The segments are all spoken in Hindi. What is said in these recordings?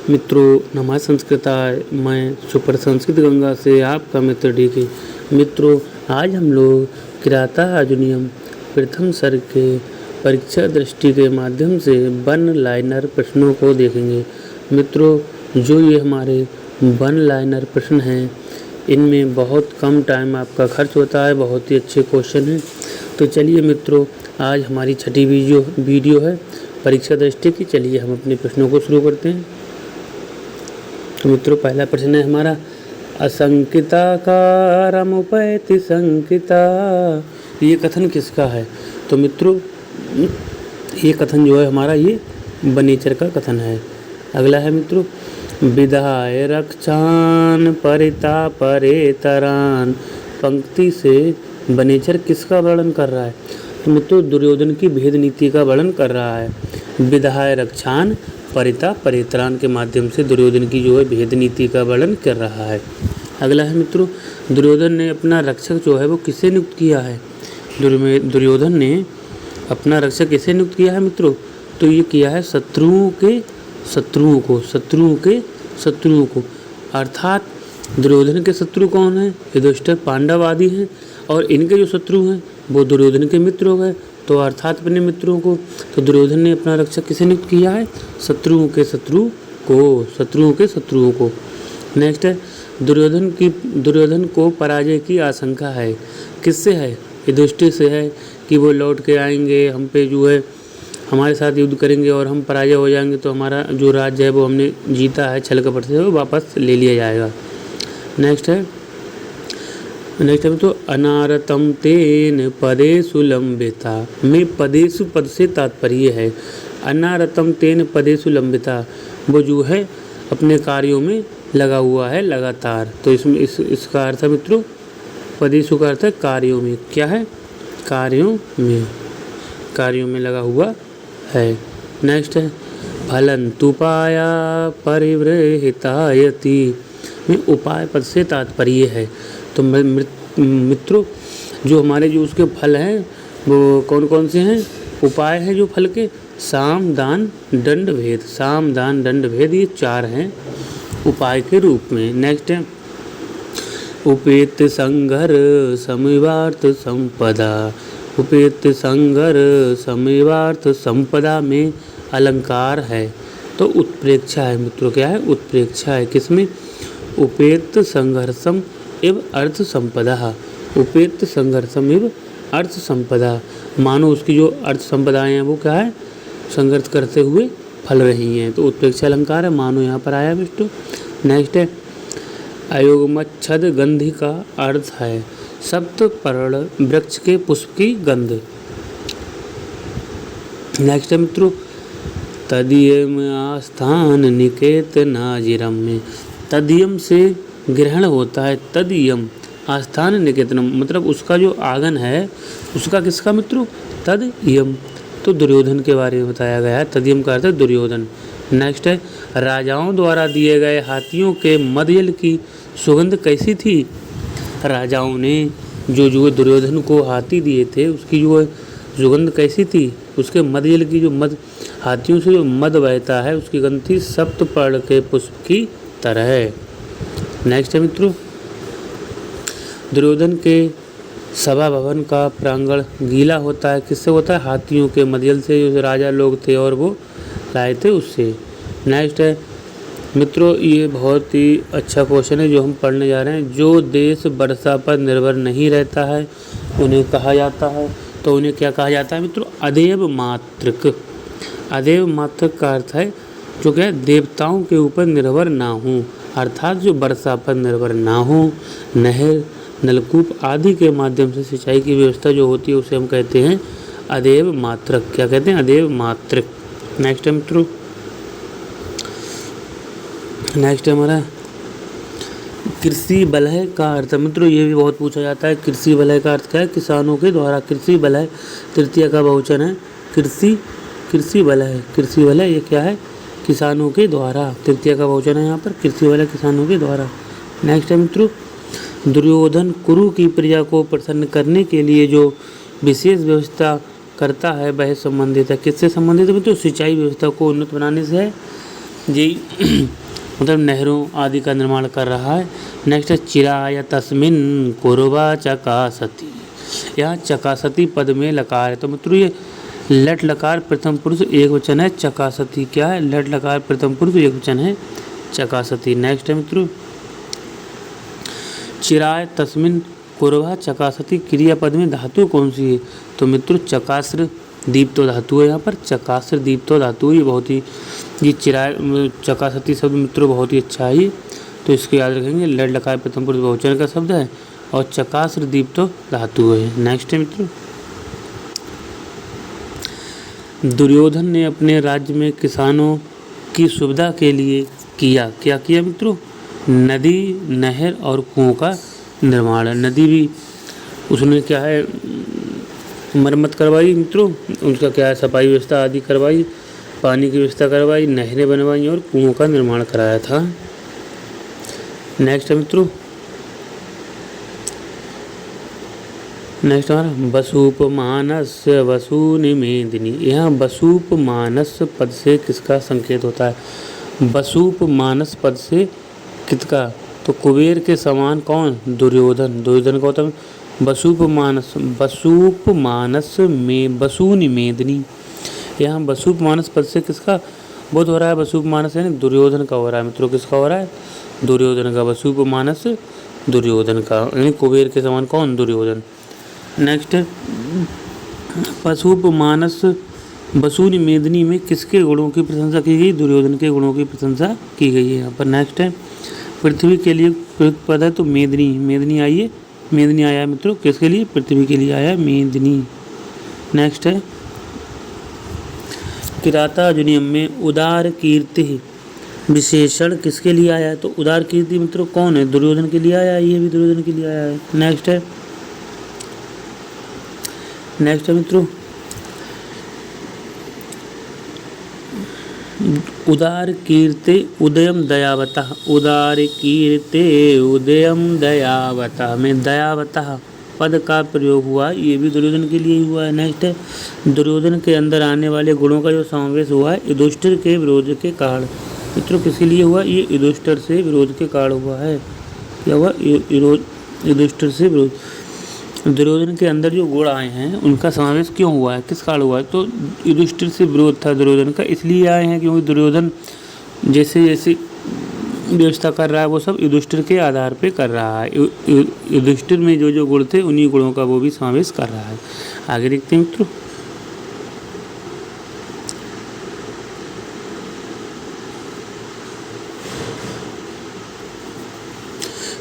मित्रों नमः संस्कृताय। मैं सुपर संस्कृत गंगा से आपका मित्र डीके। मित्रों आज हम लोग किराता आजुनियम प्रथम सर्ग के परीक्षा दृष्टि के माध्यम से वन लाइनर प्रश्नों को देखेंगे। मित्रों जो ये हमारे वन लाइनर प्रश्न हैं इनमें बहुत कम टाइम आपका खर्च होता है, बहुत ही अच्छे क्वेश्चन हैं। तो चलिए मित्रों आज हमारी छठी वीडियो है परीक्षा दृष्टि की। चलिए हम अपने प्रश्नों को शुरू करते हैं। तो मित्रों पहला प्रश्न है हमारा, असंकिताकारमुपैति संकिता, ये कथन किसका है? तो मित्रों ये कथन जो है हमारा ये बनेचर का कथन है। अगला है मित्रों, विधाय रक्षान परिता परेतरान, पंक्ति से बनेचर किसका वर्णन कर रहा है? तो मित्रों दुर्योधन की भेद नीति का वर्णन कर रहा है। विधाय रक्षान परिता परेतरान के माध्यम से दुर्योधन की जो है भेद नीति का वर्णन कर रहा है। अगला है मित्रों, दुर्योधन ने अपना रक्षक जो है वो किसे नियुक्त किया है? दुर्योधन ने अपना रक्षक किसे नियुक्त किया है मित्रों? तो ये किया है शत्रुओं को। अर्थात दुर्योधन के शत्रु कौन है? युधिष्ठिर पांडव आदि हैं और इनके जो शत्रु हैं वो दुर्योधन के मित्र हो गए। तो अर्थात अपने मित्रों को, तो दुर्योधन ने अपना रक्षक किसे नियुक्त किया है? शत्रुओं के शत्रुओं को। नेक्स्ट है, दुर्योधन को पराजय की आशंका है। किससे है? युधिष्ठिर से है कि वो लौट के आएंगे, हम पे जो है हमारे साथ युद्ध करेंगे और हम पराजय हो जाएंगे तो हमारा जो राज्य है वो हमने जीता है छल कपट से वो वापस ले लिया जाएगा। नेक्स्ट है तो अनारतम तेन पदेषु लंबिता में पदेषु पद से तात्पर्य है। अनारतम तेन पदेषु लंबिता वो जो है अपने कार्यों में लगा हुआ है लगातार। तो इसमें इसका अर्थ है मित्रों पदेषु का अर्थ है कार्यों में। क्या है? कार्यों में लगा हुआ है। नेक्स्ट है फलंतुपाया परिवृहितायति में उपाय पद से तात्पर्य है। तो मित्रों जो हमारे जो उसके फल हैं वो कौन कौन से हैं? उपाय हैं जो फल के, साम दान दंड भेद, ये 4 हैं उपाय के रूप में। नेक्स्ट है उपेत संघर समीवार्थ संपदा में अलंकार है। तो उत्प्रेक्षा है मित्रों। क्या है? उत्प्रेक्षा है। किसमें? उपेत संघर्षम एवं अर्थ संपदा, मानो उसकी जो अर्थ संपदाएं हैं वो क्या है? संघर्ष करते हुए फल रही हैं। तो उत्प्रेक्षा अलंकार है, मानो यहाँ पर आया मित्रों। नेक्स्ट है अयोगमच्छद गंधि का अर्थ है सप्तपर्ण वृक्ष के पुष्प की गंध। नेक्स्ट है मित्रों तदीयम आस्थान निकेत नाजिरम में, तदीयम से ग्रहण होता है। तदीयम आस्थान निकेतनम मतलब उसका जो आंगन है उसका किसका मित्रों? तदयम। तो दुर्योधन के बारे में बताया गया है। तदयम का अर्थ है दुर्योधन। नेक्स्ट है राजाओं द्वारा दिए गए हाथियों के मदयल की सुगंध कैसी थी? राजाओं ने जो दुर्योधन को हाथी दिए थे उसकी जो सुगंध कैसी थी? उसके मदयल की जो हाथियों से जो मद बहता है उसकी गंध थी सप्तपर्ण के पुष्प की तरह। नेक्स्ट है मित्रों दुर्योधन के सभा भवन का प्रांगण गीला होता है। किससे होता है? हाथियों के मदयल से, जो राजा लोग थे और वो लाए थे उससे। नेक्स्ट है मित्रों ये बहुत ही अच्छा क्वेश्चन है जो हम पढ़ने जा रहे हैं। जो देश वर्षा पर निर्भर नहीं रहता है उन्हें कहा जाता है, तो उन्हें क्या कहा जाता है मित्रों? अदेव मातृक। अदेव मातृक का अर्थ है जो क्या है? देवताओं के ऊपर निर्भर ना हो, अर्थात जो वर्षा पर निर्भर ना हो, नहर नलकूप आदि के माध्यम से सिंचाई की व्यवस्था जो होती है उसे हम कहते हैं अदेव मातृक। क्या कहते हैं? अदेव मातृक। नेक्स्ट है मित्रों हमारा कृषि बलह का अर्थ। मित्रों ये भी बहुत पूछा जाता है। कृषि बलह का अर्थ क्या है? किसानों के द्वारा। कृषि बलह तृतीया का बहुवचन है। कृषि बलह ये क्या है? किसानों के द्वारा। तृतीया का बहुवचन है यहाँ पर। कृषि बलह किसानों के द्वारा। नेक्स्ट है मित्रों दुर्योधन कुरु की प्रजा को प्रसन्न करने के लिए जो विशेष व्यवस्था करता है वह संबंधित है। किससे संबंधित है मित्रों? सिंचाई व्यवस्था को उन्नत बनाने से है। जी मतलब नहरों आदि का निर्माण कर रहा है। नेक्स्ट है चिराय तस्मिन कुरवा चकासती। यहाँ चकासती पद में लकार है, तो मित्रों ये लट लकार प्रथम पुरुष एक वचन है। चकासती क्या है? लट लकार प्रथम पुरुष एक वचन है, चकासती। नेक्स्ट है मित्रों चिराय तस्मिन कुरवा चकासती क्रियापद में धातु कौन सी है? तो मित्रों चकास्र दीप्तो धातु है यहाँ पर, चकास्र दीप्तो धातु। ये बहुत ही ये चिराय चकासती शब्द मित्रों बहुत ही अच्छा है ये, तो इसको याद रखेंगे। लट लकार प्रथम पुरुष बहुवचन का शब्द है और चकास्र दीप्तो धातु है। नेक्स्ट है मित्रों दुर्योधन ने अपने राज्य में किसानों की सुविधा के लिए किया, क्या किया मित्रों? नदी नहर और कुओं का निर्माण। नदी भी उसने क्या है मरम्मत करवाई मित्रों, उनका क्या है सफाई व्यवस्था आदि करवाई, पानी की व्यवस्था करवाई, नहरें बनवाई और कुओं का निर्माण कराया था। नेक्स्ट है मित्रों नेक्स्ट हमारा वसूपमानस वसूनिमेदिनी। यहाँ वसूपमानस पद से किसका संकेत होता है? वसूपमानस पद से किसका? तो कुबेर के समान कौन? दुर्योधन। दुर्योधन का होता है वसूपमानस। वसूपमानस में वसूनिमेदिनी। यहाँ वसूपमानस पद से किसका बोध हो रहा है? वसूपमानस यानी दुर्योधन का हो रहा है मित्रों। किसका हो रहा है? दुर्योधन का। वसूपमानस दुर्योधन का यानी कुबेर के समान कौन? दुर्योधन। नेक्स्ट वसूपमानस वसूनिमेदिनी में किसके गुणों की प्रशंसा की गई? दुर्योधन के गुणों की प्रशंसा की गई है यहाँ पर। नेक्स्ट है पृथ्वी के लिए प्रयुक्त पद है तो मेदिनी। मेदिनी आइए, मेदिनी आया है मित्रों किसके लिए? पृथ्वी के लिए आया है मेदिनी। नेक्स्ट है किराता जुनियम में उदार कीर्ति विशेषण किसके लिए आया है? तो उदार कीर्ति मित्रों कौन है? दुर्योधन के लिए आया है, ये भी दुर्योधन के लिए आया है। नेक्स्ट है मित्रों उदार कीर्ते उदयम दयावतः। उदार कीर्ते उदयम दयावतः में दयावतः पद का प्रयोग हुआ, ये भी दुर्योधन के लिए ही हुआ है। नेक्स्ट है दुर्योधन के अंदर आने वाले गुणों का जो समावेश हुआ है युधिष्ठिर के विरोध के कारण। मित्रों किसके लिए हुआ? ये युधिष्ठिर से विरोध के कारण हुआ है। क्या हुआ? युधिष्ठिर से विरोध। दुर्योधन के अंदर जो गुण आए हैं उनका समावेश क्यों हुआ है? किस कारण हुआ है? तो युधिष्ठिर से विरोध था दुर्योधन का, इसलिए आए हैं क्योंकि दुर्योधन जैसे जैसे व्यवस्था कर रहा है वो सब युधिष्ठिर के आधार पे कर रहा है। युधिष्ठिर में जो जो गुण थे उन्हीं गुणों का वो भी समावेश कर रहा है। आगे देखते हैं मित्रों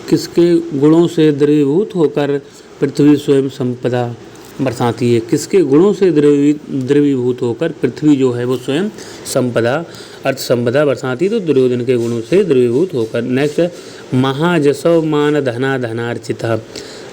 किसके गुणों से द्रवीभूत होकर पृथ्वी स्वयं संपदा बरसाती है? किसके गुणों से द्रवीभूत होकर पृथ्वी जो है वो स्वयं संपदा अर्थ संपदा बरसाती, तो दुर्योधन के गुणों से द्रवीभूत होकर। नेक्स्ट है महाजसव मान धना धनार्चिता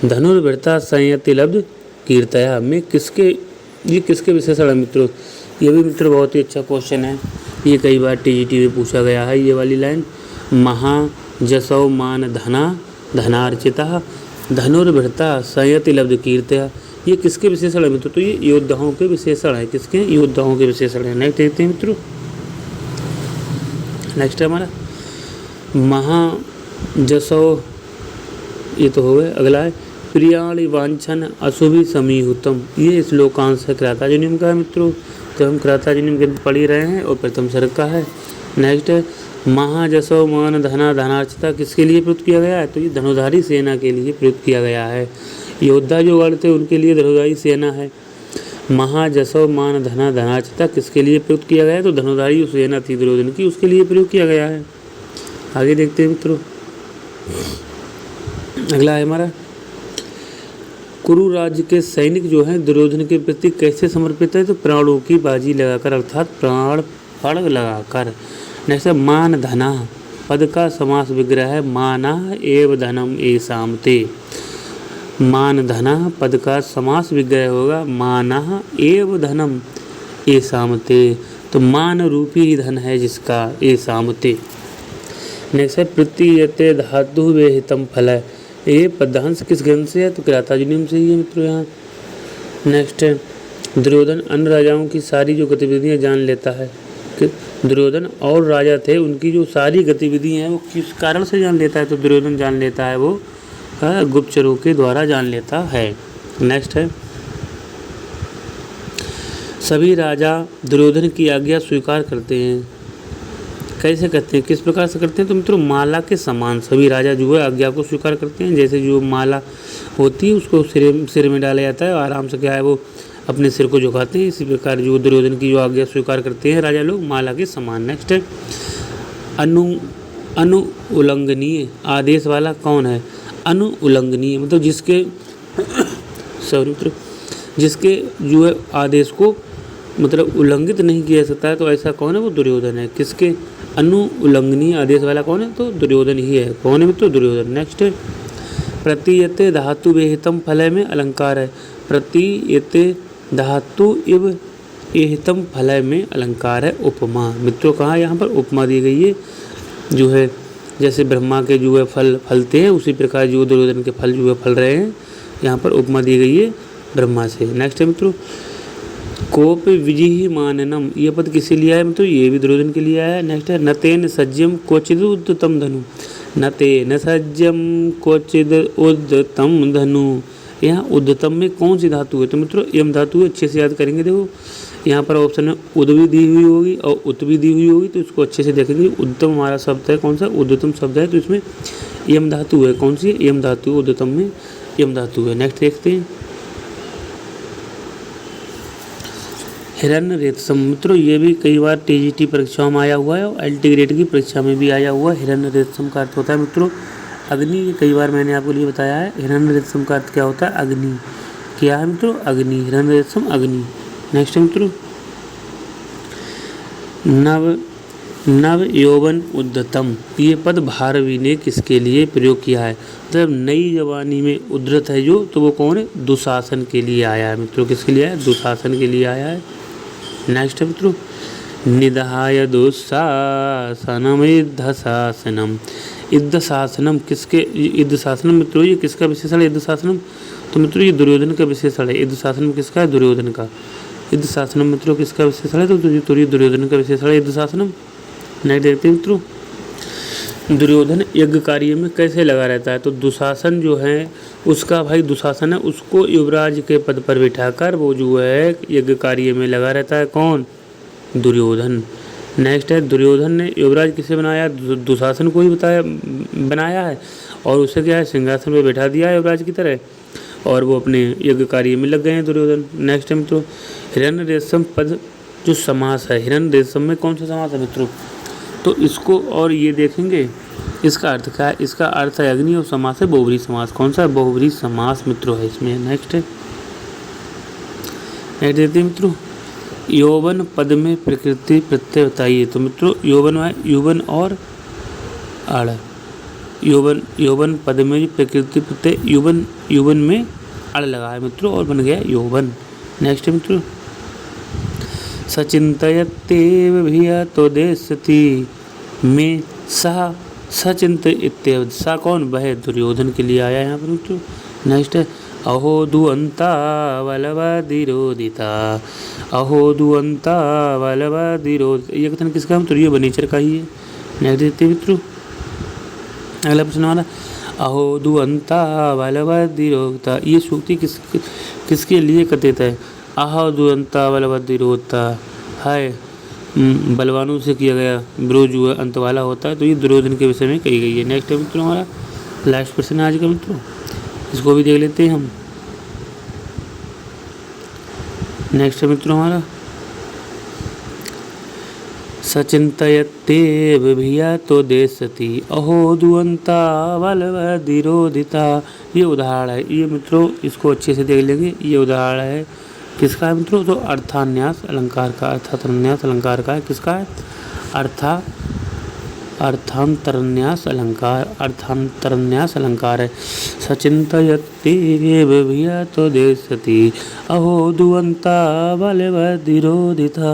धनुर्वृता संयति लब्ध कीर्तया में किसके ये किसके विशेषण है मित्रों? ये भी मित्रों बहुत ही अच्छा क्वेश्चन है, ये कई बार टीजीटी में पूछा गया है। ये वाली लाइन महाजसव मान धना धनार्चिता धनुर्वृता संयति लब्ध कीर्तया, ये किसके विशेषण है मित्रों? तो ये योद्धाओं के विशेषण है। किसके? योद्धाओं के विशेषण है। नेक्स्ट देखते हैं मित्रों नेक्स्ट है हमारा महाजसव, ये तो हो गया। अगला है प्रियाणि वांछन अशुभि समीहुतम, ये श्लोकांश है क्राताजुनियम का है मित्रों। तो हम क्राताजुनियम के पढ़ ही रहे हैं और प्रथम सर्ग का है। नेक्स्ट है महाजसव मान धना धनार्चिता किसके लिए प्रयुक्त किया गया है? तो ये धनुधारी सेना के लिए प्रयुक्त किया गया है। योद्धा जो गण थे उनके लिए धनुधारी सेना है। महाजसव मान धना धनार्चिता किसके लिए प्रयुक्त किया गया है? तो धनुधारी सेना थी दुर्योधन की, उसके लिए प्रयोग किया गया है। आगे देखते हैं मित्रों अगला है हमारा कुरु राज्य के सैनिक जो हैं दुर्योधन के प्रति कैसे समर्पित है? तो प्राणों की बाजी लगाकर अर्थात प्राण फड़ लगाकर। नेक्स्ट है मान धना पद का समास विग्रह है माना एव धनम एसाम ते। मान धना पद का समास विग्रह होगा माना एव धनम एसाम ते, तो मान रूपी ही धन है जिसका एसाम ते। नेक्स्ट है प्रतीयते धातु वेहितम फल है, ये पदहंस किस ग्रंथ से है? तो क्राताजुनियम से ही है मित्रों यहाँ। नेक्स्ट है दुर्योधन अन्य राजाओं की सारी जो गतिविधियाँ जान लेता है, कि दुर्योधन और राजा थे, उनकी जो सारी गतिविधि हैं वो किस कारण से जान लेता है, तो दुर्योधन जान लेता है, वो गुप्तचरों के द्वारा जान लेता है। नेक्स्ट है, सभी राजा दुर्योधन की आज्ञा स्वीकार करते हैं। कैसे करते हैं, किस प्रकार से करते हैं, तो मित्रों माला के समान सभी राजा जो है आज्ञा को स्वीकार करते हैं। जैसे जो माला होती है उसको सिर में डाला जाता है और आराम से क्या है वो अपने सिर को झुकाते हैं, इसी प्रकार जो दुर्योधन की जो आज्ञा स्वीकार करते हैं राजा लोग माला के समान। नेक्स्ट है, अनुउल्लंघनीय आदेश वाला कौन है। अनुउल्लंघनीय मतलब जिसके जिसके जो है आदेश को मतलब उल्लंघित नहीं किया सकता है, तो ऐसा कौन है, वो दुर्योधन है। किसके अनुउल्लंघनीय आदेश वाला कौन है, तो दुर्योधन ही है। कौन है मित्रों, दुर्योधन। नेक्स्ट है, प्रतीयते धातु विहितम फल में अलंकार है। प्रतीयते धातु इव एहितम फल में अलंकार है उपमा। मित्रों कहाँ यहाँ पर उपमा दी गई है, जो है जैसे ब्रह्मा के जो है फल फलते हैं उसी प्रकार जो दुर्योधन के फल जो है फल रहे हैं, यहाँ पर उपमा दी गई है ब्रह्मा से। नेक्स्ट है मित्रों, कोप विजिहि माननम, ये पद किसे लिया है मित्रों, ये भी दुर्योधन के लिए आया है। नेक्स्ट है, नतेन सज्जम क्वचिद उद्यतम धनु। नतेन सज्जम क्वचिद उद्यतम धनु, यहाँ उद्यतम में कौन सी धातु है, तो मित्रों यम धातु है। अच्छे से याद करेंगे। देखो यहाँ पर ऑप्शन में उद भी दी हुई होगी और उत भी दी हुई होगी, तो इसको अच्छे से देखेंगे। उद्यतम हमारा शब्द है कौन सा, उद्यतम शब्द है, तो इसमें यम धातु है। कौन सी, यम धातु, उद्यतम में यम धातु है। नेक्स्ट देखते हैं, हिरण्य रेतसम। मित्रों ये भी कई बार टीजीटी परीक्षाओं में आया हुआ है और एलटी ग्रेड की परीक्षा में भी आया हुआ है। हिरण्य रेतसम का अर्थ होता है मित्रों अग्नि। ये कई बार मैंने आपको लिए बताया है। हिरण्य रेतसम का अर्थ क्या होता है, अग्नि। क्या है मित्रों, अग्नि। हिरण्य रेतसम अग्नि। नेक्स्ट है मित्रों, नव यौवन उद्धतम, ये पद भारवी ने किसके लिए प्रयोग किया है, मतलब नई जवानी में उद्धत है जो, तो वो कौन है, दुशासन के लिए आया है मित्रों। किसके लिए आया, दुशासन के लिए आया है। नेक्स्ट है मित्रों, निदहाय दुशासनम इद्धशासनम। इद्धशासनम किसके, इद्धशासनम मित्रों ये किसका विशेषण है, इद्धशासनम, तो मित्रों ये दुर्योधन का विशेषण है। इद्धशासनम किसका है, दुर्योधन का। इद्धशासनम मित्रों किसका विशेषण है, तो ये दुर्योधन का विशेषण है इद्धशासनम। नेक्स्ट देखते हैं मित्रों, दुर्योधन यज्ञ कार्य में कैसे लगा रहता है, तो दुशासन जो है उसका भाई दुशासन है, उसको युवराज के पद पर बिठाकर वो जो है यज्ञ कार्य में लगा रहता है। कौन, दुर्योधन। नेक्स्ट है, दुर्योधन ने युवराज किसे बनाया, दुशासन को ही बनाया है और उसे क्या है सिंहासन पर बैठा दिया है युवराज की तरह, और वो अपने यज्ञ कार्य में लग गए हैं दुर्योधन। नेक्स्ट है मित्रों, हिरण्य रेशम पद जो समास है, हिरण्य रेशम में कौन सा समास है मित्रों, तो इसको और ये देखेंगे इसका अर्थ क्या है, इसका अर्थ है अग्नि और समास है बहुब्रीहि समास। कौन सा, बहुब्रीहि समास मित्रों है इसमें। नेक्स्ट है, नेक्स्ट देखते हैं मित्रों, यौवन पद में प्रकृति प्रत्यय बताइए, तो मित्रों यौवन है यौवन और आड़। यौवन पद में प्रकृति प्रत्यय यौवन में अड़ लगा है मित्रों और बन गया यौवन। नेक्स्ट है मित्रों, सचिंतयत्येव भियतो देशति में सा सचिंत इत्येव, सा कौन, वह दुर्योधन के लिए आया यहाँ पर मित्रों। नेक्स्ट है, अहो दुअंता बलवदिरोदिता। अहो दुअंता बलवदिरोद, ये कथन किसका है, तो ये बनीचर का ही है। नेक्स्ट देखते हैं मित्रों, अगला प्रश्न वाला, अहो दुअंता बलवदिरोदिता, ये सूक्ति किसके लिए कथित है, अहो दुअंता बलवदिरोदिता है बलवानों से किया गया विरोध जो है अंत वाला होता है, तो ये दुर्योधन के विषय में कही गई है। नेक्स्ट है मित्रों हमारा लास्ट प्रश्न आज का मित्रों, इसको भी देख लेते हैं हम। नेक्स्ट है मित्रों हमारा, सचिंतयत्येव भियतो देशति अहो दुअंता बलवदिरोदिता, ये उदाहरण है। ये मित्रों इसको अच्छे से देख लेंगे, ये उदाहरण है किसका है मित्रों, तो अर्थान्यास अलंकार का। अर्थान्यास अलंकार का है, किसका है, अर्थांतरन्यास अलंकार, अर्थांतरन्यास अलंकार है। सचिंतयत्येव भियतो देशति अहो दुअंता बलवदिरोदिता,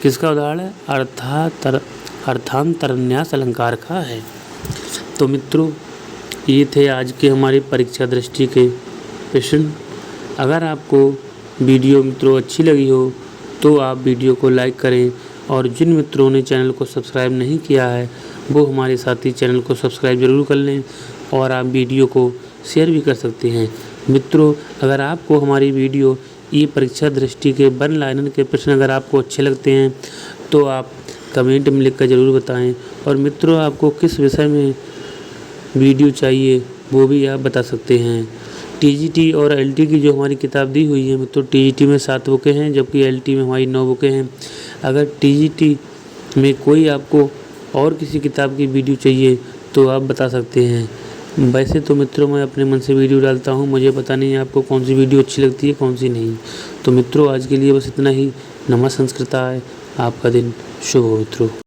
किसका उदाहरण है, अर्थांतरन्यास अलंकार का है। तो मित्रों ये थे आज के हमारी परीक्षा दृष्टि के प्रश्न। अगर आपको वीडियो मित्रों अच्छी लगी हो तो आप वीडियो को लाइक करें और जिन मित्रों ने चैनल को सब्सक्राइब नहीं किया है वो हमारे साथ ही चैनल को सब्सक्राइब ज़रूर कर लें और आप वीडियो को शेयर भी कर सकते हैं। मित्रों, अगर आपको हमारी वीडियो ई परीक्षा दृष्टि के वन लाइनर के प्रश्न अगर आपको अच्छे लगते हैं तो आप कमेंट में लिखकर ज़रूर बताएं। और मित्रों, आपको किस विषय में वीडियो चाहिए वो भी आप बता सकते हैं। टीजीटी और एलटी की जो हमारी किताब दी हुई है मित्रों, टीजीटी में 7 बुकें हैं जबकि एलटी में हमारी 9 बुकें हैं। अगर टीजीटी में कोई आपको और किसी किताब की वीडियो चाहिए तो आप बता सकते हैं। वैसे तो मित्रों मैं अपने मन से वीडियो डालता हूँ, मुझे पता नहीं है आपको कौन सी वीडियो अच्छी लगती है कौन सी नहीं। तो मित्रों आज के लिए बस इतना ही। नमः संस्कृताय। आपका दिन शुभ हो मित्रों।